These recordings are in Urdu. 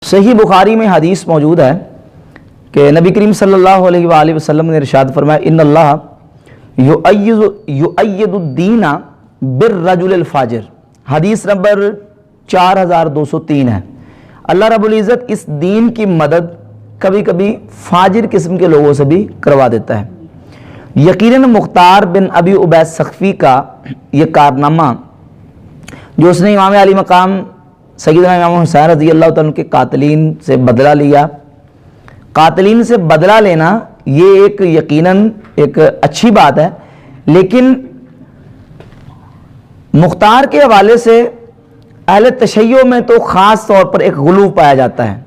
صحیح بخاری میں حدیث موجود ہے کہ نبی کریم صلی اللہ علیہ وآلہ وسلم نے ارشاد فرمایا ان اللہ یؤید الدین بالرجل الفاجر، حدیث نمبر 4203 ہے۔ اللہ رب العزت اس دین کی مدد کبھی کبھی فاجر قسم کے لوگوں سے بھی کروا دیتا ہے۔ یقیناً مختار بن ابی عبید سقفی کا یہ کارنامہ جو اس نے امام علی مقام سیدنا امام حسین رضی اللہ تعالیٰ کے قاتلین سے بدلہ لیا، قاتلین سے بدلہ لینا یہ ایک یقیناً ایک اچھی بات ہے، لیکن مختار کے حوالے سے اہل تشیع میں تو خاص طور پر ایک غلو پایا جاتا ہے۔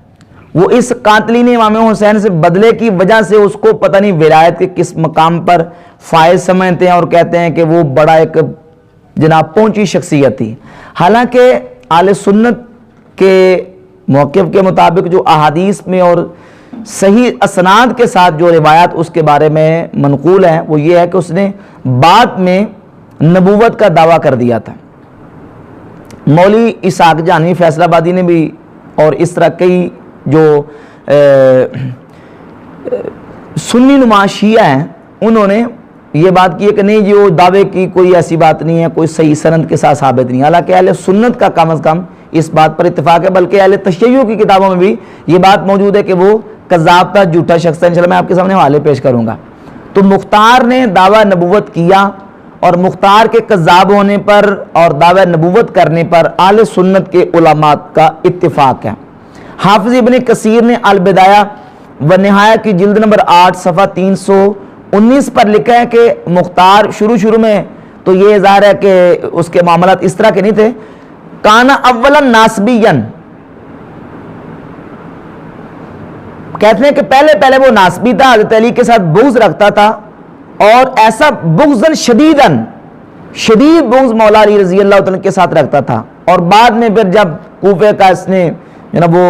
وہ اس قاتلین امام حسین سے بدلے کی وجہ سے اس کو پتہ نہیں ولایت کے کس مقام پر فائز سمجھتے ہیں اور کہتے ہیں کہ وہ بڑا ایک جناب پہنچی شخصیت تھی، حالانکہ اہل سنت کے موقف کے مطابق جو احادیث میں اور صحیح اسناد کے ساتھ جو روایات اس کے بارے میں منقول ہیں وہ یہ ہے کہ اس نے بعد میں نبوت کا دعویٰ کر دیا تھا۔ مولوی اسحاق جہانوی فیصل آبادی نے بھی اور اس طرح کئی جو سنی نما شیعہ ہیں انہوں نے یہ بات کی ہے کہ نہیں جی وہ دعوے کی کوئی ایسی بات نہیں ہے، کوئی صحیح سند کے ساتھ ثابت نہیں، حالانکہ اہل سنت کا کم از کم اس بات پر اتفاق ہے، بلکہ اہل تشیع کی کتابوں میں بھی یہ بات موجود ہے کہ وہ کذاب تھا، جھوٹا شخص ہے۔ انشاءاللہ میں آپ کے سامنے حوالے پیش کروں گا۔ تو مختار نے دعویٰ نبوت کیا اور مختار کے کذاب ہونے پر اور دعویٰ نبوت کرنے پر اہل سنت کے علماء کا اتفاق ہے۔ حافظ ابن کثیر نے البدایہ و نہایہ کی جلد نمبر 8 صفحہ 319 پر لکھا ہے کہ مختار شروع میں تو یہ ظاہر ہے کہ اس کے معاملات اس طرح کے نہیں تھے، کانا اولا ناسبین، کہتے ہیں کہ پہلے وہ ناسبی تھا، حضرت علی کے ساتھ بغض رکھتا تھا، اور ایسا بغضاً شدید بغض مولا علی رضی اللہ تعالیٰ کے ساتھ رکھتا تھا، اور بعد میں پھر جب کوفے کا اس نے وہ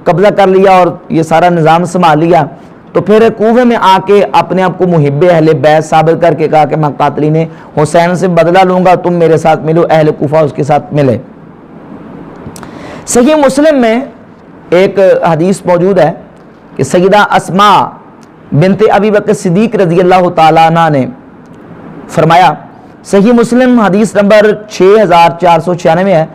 قبضہ کر لیا اور یہ سارا نظام سنبھال لیا تو پھر کوفے میں آ کے اپنے آپ کو محب اہل بیت ثابت کر کے کہا کہ میں قاتلین حسین سے بدلہ لوں گا، تم میرے ساتھ ملو، اہل کوفہ اس کے ساتھ ملے۔ صحیح مسلم میں ایک حدیث موجود ہے کہ سیدہ اسماء بنت ابی بکر صدیق رضی اللہ تعالیٰ عنہ نے فرمایا، صحیح مسلم حدیث نمبر 6496 ہے،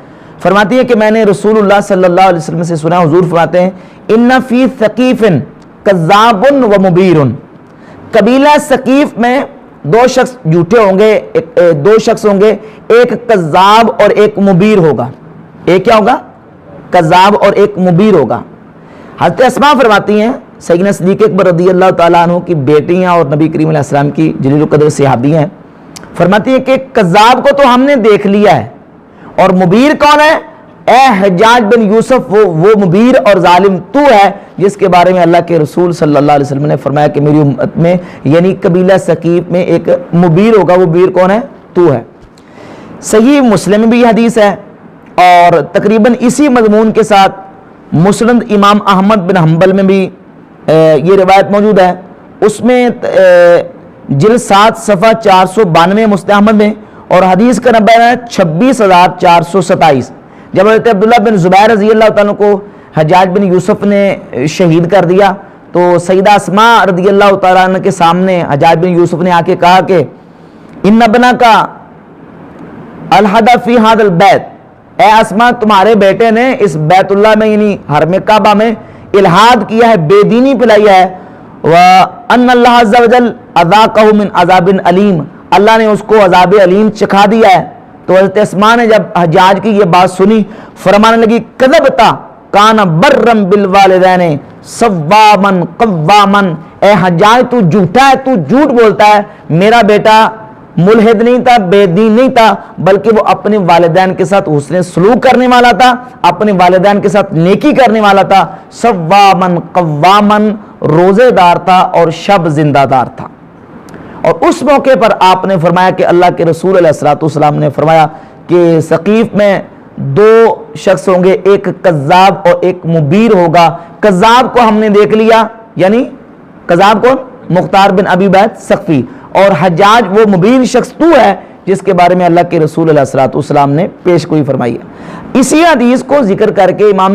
فرماتی ہے کہ میں نے رسول اللہ صلی اللہ علیہ وسلم سے سنا، حضور فرماتے ہیں ان فی ثقیف کذاب و مبیر، قبیلہ ثقیف میں دو شخص جھوٹے ہوں گے، دو شخص ہوں گے، ایک کذاب اور ایک مبیر ہوگا۔ ایک کیا ہوگا؟ کذاب اور ایک مبیر ہوگا۔ حضرت اسماء فرماتی ہیں سیدنا صدیق اکبر رضی اللہ تعالیٰ عنہ کی بیٹی ہیں اور نبی کریم علیہ السلام کی جلیل القدر صحابی ہیں، فرماتی ہیں کہ کذاب کو تو ہم نے دیکھ لیا ہے، اور مبیر کون ہے؟ اے حجاج بن یوسف، وہ مبیر اور ظالم تو ہے جس کے بارے میں اللہ کے رسول صلی اللہ علیہ وسلم نے فرمایا کہ میری امت میں یعنی قبیلہ ثقیف میں ایک مبیر ہوگا، وہ مبیر کون ہے؟ تو ہے۔ صحیح مسلم میں بھی حدیث ہے اور تقریباً اسی مضمون کے ساتھ مسند امام احمد بن حنبل میں بھی یہ روایت موجود ہے، اس میں جلد 7 صفحہ 492 مسند احمد میں، اور حدیث کا نمبر ہے 26427۔ جب حضرت عبداللہ بن زبیر رضی اللہ تعالیٰ کو حجاج بن یوسف نے شہید کر دیا تو سیدہ اسماء رضی اللہ تعالیٰ عنہ کے سامنے حجاج بن یوسف نے آ کے کہا کہ ان ابنا کا الحد فی هذا البیت، اے اسماء تمہارے بیٹے نے اس بیت اللہ میں یعنی حرم کعبہ میں الحاد کیا ہے، بے دینی پلائی ہے، وَأَنَّ اللَّهَ عَزَّ وَجَلَّ أَذَاقَهُ مِنْ عَذَابٍ عَلِيمٍ، اللہ نے اس کو عذاب علیم چکھا دیا ہے۔ تو حضرت اسماء نے جب حجاج کی یہ بات سنی فرمانے لگی کذبتا کان برم بالوالدین صوامن قوامن، اے حجاج تو جھوٹا ہے، تو جھوٹ بولتا ہے، میرا بیٹا ملحد نہیں تھا، بے دین نہیں تھا، بلکہ وہ اپنے والدین کے ساتھ حسن سلوک کرنے والا تھا، اپنے والدین کے ساتھ نیکی کرنے والا تھا، صوامن قوامن، روزے دار تھا اور شب زندہ دار تھا۔ اور اس موقع پر آپ نے فرمایا کہ اللہ کے رسول علیہ الصلوۃ والسلام نے فرمایا کہ ثقیف میں دو شخص ہوں گے، ایک کذاب اور ایک مبیر ہوگا۔ کذاب کو ہم نے دیکھ لیا، یعنی کذاب کون؟ مختار بن ابی عبید سقفی، اور حجاج وہ مبین شخص تو ہے جس کے بارے میں اللہ کے رسول علیہ الصلوۃ والسلام نے پیش گوئی فرمائی ہے۔ اسی حدیث کو ذکر کر کے امام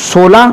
16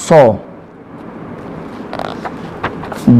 100,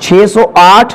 608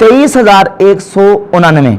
23,199।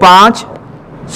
5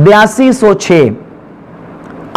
8206।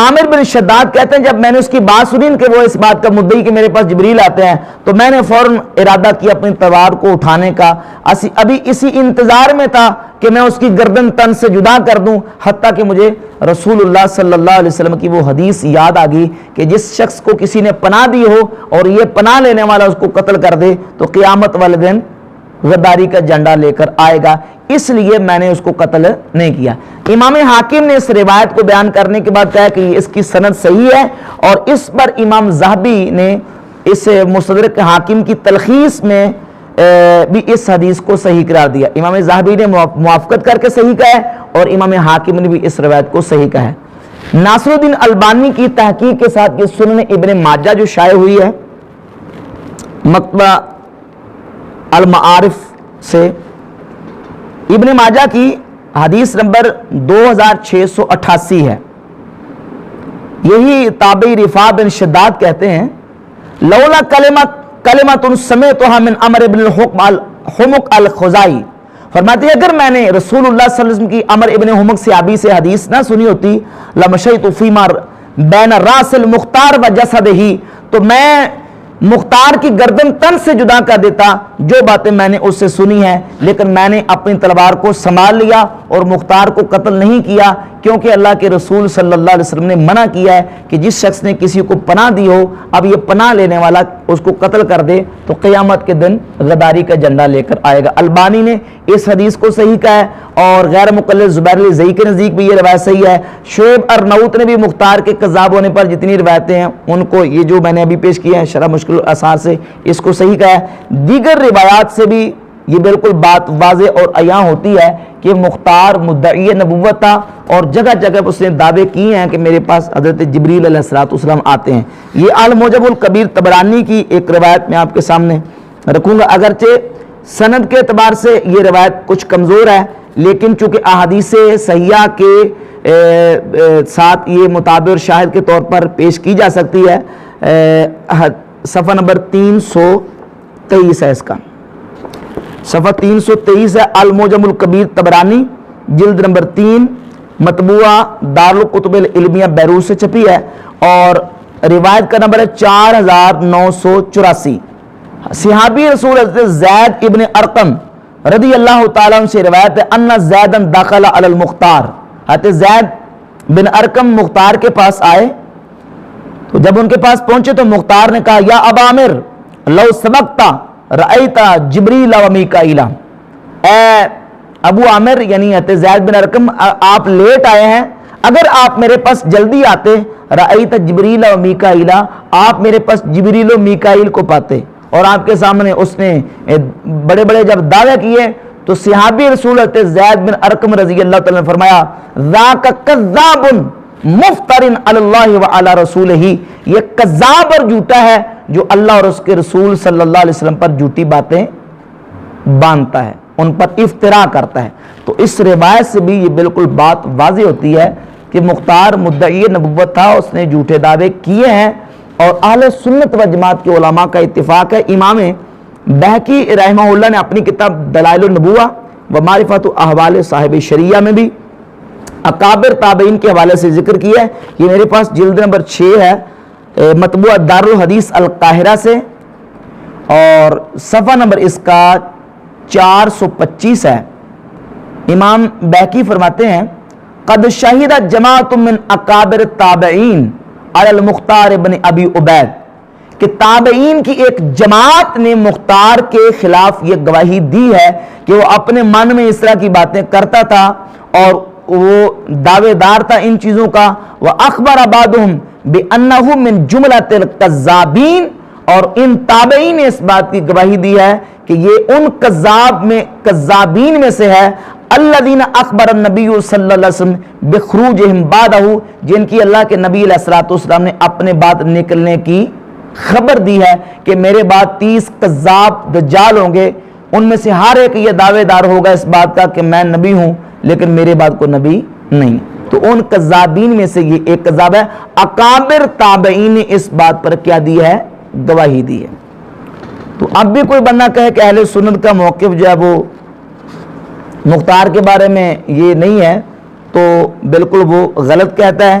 عامر بن شداد کہتے ہیں جب میں نے اس کی بات سنی کہ وہ اس بات کا مدعی کہ میرے پاس جبریل آتے ہیں تو میں نے فوراً ارادہ کیا اپنی تلوار کو اٹھانے کا، ابھی اسی انتظار میں تھا کہ میں اس کی گردن تن سے جدا کر دوں، حتیٰ کہ مجھے رسول اللہ صلی اللہ علیہ وسلم کی وہ حدیث یاد آ گئی کہ جس شخص کو کسی نے پناہ دی ہو اور یہ پناہ لینے والا اس کو قتل کر دے تو قیامت والے دن غداری کا جھنڈا لے کر آئے گا، اس لیے میں نے اس کو قتل نہیں کیا۔ امام حاکم نے اس روایت کو بیان کرنے کے بعد کہا کہ اس کی سند صحیح ہے، اور اس پر امام ذہبی نے اس مستدرک حاکم کی تلخیص میں بھی اس حدیث کو صحیح قرار دیا۔ امام ذہبی نے موافقت کر کے صحیح کہا ہے اور امام حاکم نے بھی اس روایت کو صحیح کہا ہے۔ ناصر الدین البانی کی تحقیق کے ساتھ یہ سنن ابن ماجہ جو شائع ہوئی ہے مکتبہ المعارف سے، ابن ماجہ کی حدیث نمبر 2688 ہے۔ یہی تابعی رفاع بن شداد کہتے ہیں لولا کلمت سمعتها من عمر بن حمق الخزائی، فرماتے ہیں اگر میں نے رسول اللہ صلی اللہ علیہ وسلم کی عمر ابن حمق صحابی سے حدیث نہ سنی ہوتی لمشیت فیما بین راس المختار و جسدہ، تو میں مختار کی گردن تن سے جدا کر دیتا جو باتیں میں نے اس سے سنی ہیں، لیکن میں نے اپنی تلوار کو سنبھال لیا اور مختار کو قتل نہیں کیا، کیونکہ اللہ کے رسول صلی اللہ علیہ وسلم نے منع کیا ہے کہ جس شخص نے کسی کو پناہ دی ہو اب یہ پناہ لینے والا اس کو قتل کر دے تو قیامت کے دن غداری کا جھنڈا لے کر آئے گا۔ البانی نے اس حدیث کو صحیح کہا ہے اور غیر مقلد زبیر الزئی کے نزدیک بھی یہ روایت صحیح ہے۔ شعیب ارناؤت نے بھی مختار کے کذاب ہونے پر جتنی روایتیں ہیں ان کو یہ جو میں نے ابھی پیش کیا ہے شرح مشکل الاثار سے اس کو صحیح کہا ہے۔ دیگر روایات سے بھی یہ بالکل بات واضح اور عیاں ہوتی ہے کہ مختار مدعی نبوت تھا اور جگہ جگہ اس نے دعوے کیے ہیں کہ میرے پاس حضرت جبریل علیہ السلام آتے ہیں۔ یہ المعجم الکبیر طبرانی کی ایک روایت میں آپ کے سامنے رکھوں گا، اگرچہ سند کے اعتبار سے یہ روایت کچھ کمزور ہے لیکن چونکہ احادیث صحیحہ کے ساتھ یہ متابع اور شاہد کے طور پر پیش کی جا سکتی ہے۔ صفحہ نمبر 323 ہے، اس کا صفحہ 323 ہے، المعجم الکبیر طبرانی جلد نمبر 3 مطبوعہ دارالکتب العلمیہ بیروت سے چھپی ہے اور روایت کا نمبر ہے 4984۔ صحابی رسول حضرت زید ابن ارقم رضی اللہ تعالیٰ عنہ سے روایت ہے ان زیدن داخل علی المختار، حضرت زید بن ارقم مختار کے پاس آئے تو جب ان کے پاس پہنچے تو مختار نے کہا یا ابا عامر لو سبقتا رأیتا جبریل و میکائیل، اے ابو عامر یعنی حضرت زید بن ارقم آپ لیٹ آئے ہیں، اگر آپ میرے پاس جلدی آتے رأیتا جبریل و میکائیل، آپ میرے پاس جبریل و میکائیل کو پاتے۔ اور آپ کے سامنے اس نے بڑے بڑے جب دعوے کیے تو صحابی رسول حضرت زید بن ارقم رضی اللہ تعالیٰ نے فرمایا ذاک کذاب مفترن علی اللہ وعلی رسولہ، یہ کذاب اور جھوٹا ہے جو اللہ اور اس کے رسول صلی اللہ علیہ وسلم پر جھوٹی باتیں باندھتا ہے، ان پر افتراء کرتا ہے۔ تو اس روایت سے بھی یہ بالکل بات واضح ہوتی ہے کہ مختار مدعی نبوت تھا، اس نے جھوٹے دعوے کیے ہیں اور اہل سنت و جماعت کے علماء کا اتفاق ہے۔ امام بہقی رحمہ اللہ نے اپنی کتاب دلائل النبوہ و معرفت احوال صاحب شریعہ میں بھی اکابر تابعین کے حوالے سے ذکر کیا ہے۔ یہ میرے پاس جلد نمبر 6 ہے مطبوعہ دارالحدیث القاہرہ سے اور صفحہ نمبر اس کا 425 ہے۔ امام بہقی فرماتے ہیں قد شہد جماعت من اکابر التابعین علی المختار بن ابی عبید، کہ تابعین کی ایک جماعت نے مختار کے خلاف یہ گواہی دی ہے کہ وہ اپنے من میں اس طرح کی باتیں کرتا تھا اور وہ دعوے دار تھا ان چیزوں کا۔ وَأَخْبَرَ بَعْضُهُمْ بِأَنَّهُ مِنْ جُمْلَةِ الْكَذَّابِينَ، اور ان تابعین نے اس بات کی گواہی دی ہے کہ یہ ان کذابین میں سے ہے الذین اخبر النبی صلی اللہ علیہ وسلم بخروجہم بعدہ، جن کی اللہ کے نبی علیہ السلام نے اپنے بعد نکلنے کی خبر دی ہے کہ میرے بعد 30 کذاب دجال ہوں گے، ان میں سے ہر ایک یہ دعوے دار ہوگا اس بات کا کہ میں نبی ہوں لیکن میرے بعد کوئی نبی نہیں۔ تو ان کذابین میں سے یہ ایک کذاب ہے۔ اکابر تابعین نے اس بات پر کیا دی ہے؟ گواہی دی ہے۔ تو اب بھی کوئی بندہ کہے کہ اہل سنت کا موقف جو ہے وہ مختار کے بارے میں یہ نہیں ہے تو بالکل وہ غلط کہتا ہے۔